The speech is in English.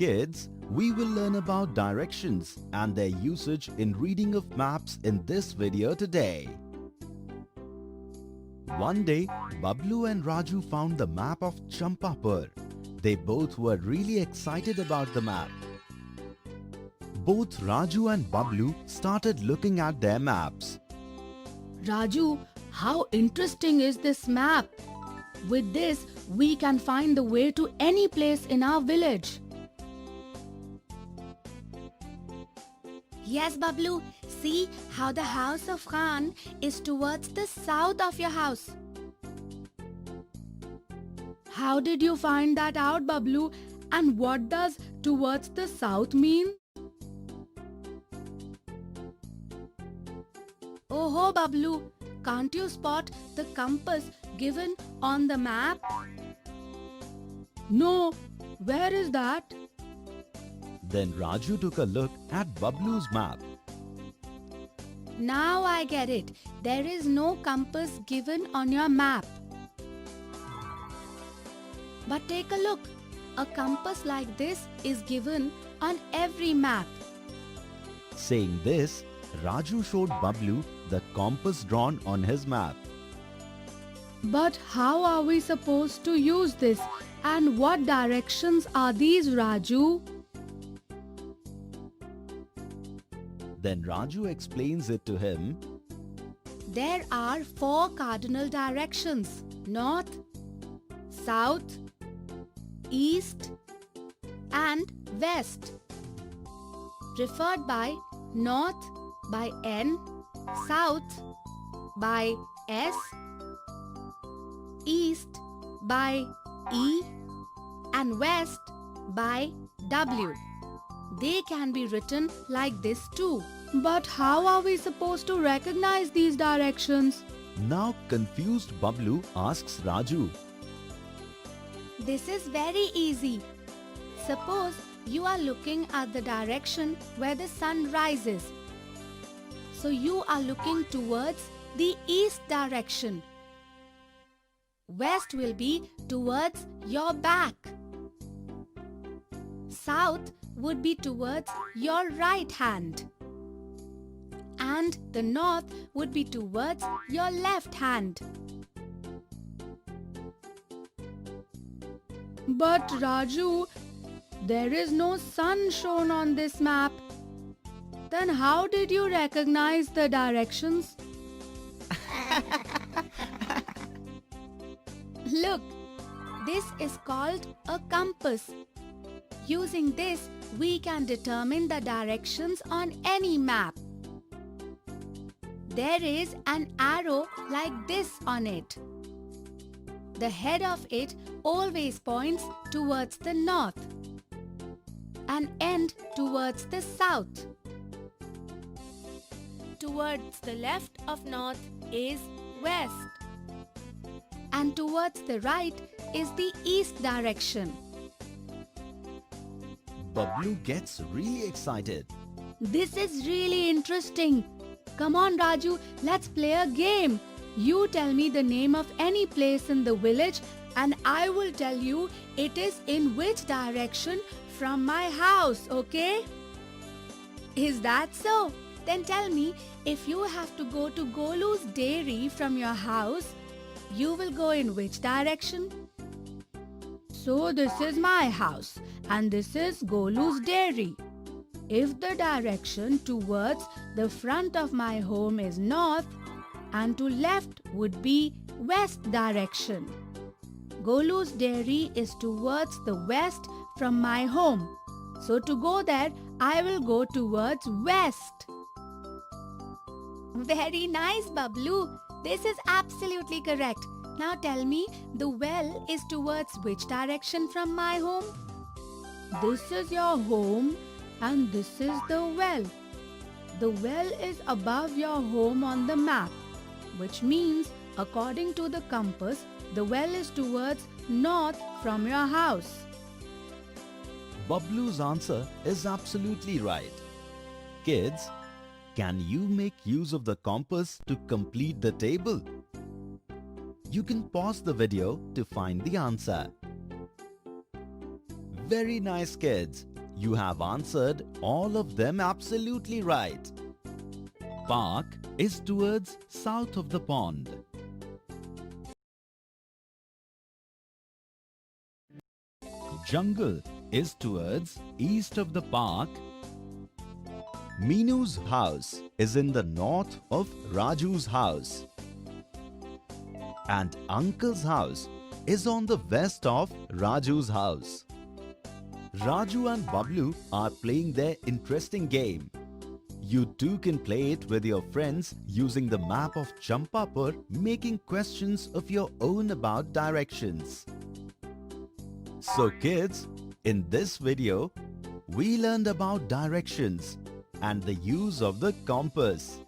Kids, we will learn about directions and their usage in reading of maps in this video today. One day, Bablu and Raju found the map of Champapur. They both were really excited about the map. Both Raju and Bablu started looking at their maps. Raju, how interesting is this map? With this, we can find the way to any place in our village. Yes, Bablu. See how the house of Khan is towards the south of your house. How did you find that out, Bablu? And what does towards the south mean? Oh, Bablu, can't you spot the compass given on the map? No, where is that? Then Raju took a look at Bablu's map. Now I get it. There is no compass given on your map. But take a look. A compass like this is given on every map. Saying this, Raju showed Bablu the compass drawn on his map. But how are we supposed to use this? And what directions are these, Raju? Then Raju explains it to him. There are 4 cardinal directions: north, south, east, and west. Referred by north by N, south by S, east by E, and west by W. They can be written like this too. But how are we supposed to recognize these directions? Now confused Bablu asks Raju. This is very easy. Suppose you are looking at the direction where the sun rises. So you are looking towards the east direction. West will be towards your back. South would be towards your right hand. And the north would be towards your left hand. But Raju, there is no sun shown on this map. Then how did you recognize the directions? Look, this is called a compass. Using this, we can determine the directions on any map. There is an arrow like this on it. The head of it always points towards the north and end towards the south. Towards the left of north is west, and towards the right is the east direction. Bablu gets really excited. This is really interesting. Come on, Raju, let's play a game. You tell me the name of any place in the village and I will tell you it is in which direction from my house, okay? Is that so? Then tell me, if you have to go to Golu's dairy from your house, you will go in which direction? So this is my house and this is Golu's dairy. If the direction towards the front of my home is north and to left would be west direction. Golu's dairy is towards the west from my home. So to go there, I will go towards west. Very nice, Bablu. This is absolutely correct. Now tell me, the well is towards which direction from my home? This is your home and this is the well. The well is above your home on the map, which means according to the compass, the well is towards north from your house. Bablu's answer is absolutely right. Kids, can you make use of the compass to complete the table? You can pause the video to find the answer. Very nice, kids. You have answered all of them absolutely right. Park is towards south of the pond. Jungle is towards east of the park. Meenu's house is in the north of Raju's house. And Uncle's house is on the west of Raju's house. Raju and Bablu are playing their interesting game. You too can play it with your friends using the map of Champapur, making questions of your own about directions. So kids, in this video, we learned about directions and the use of the compass.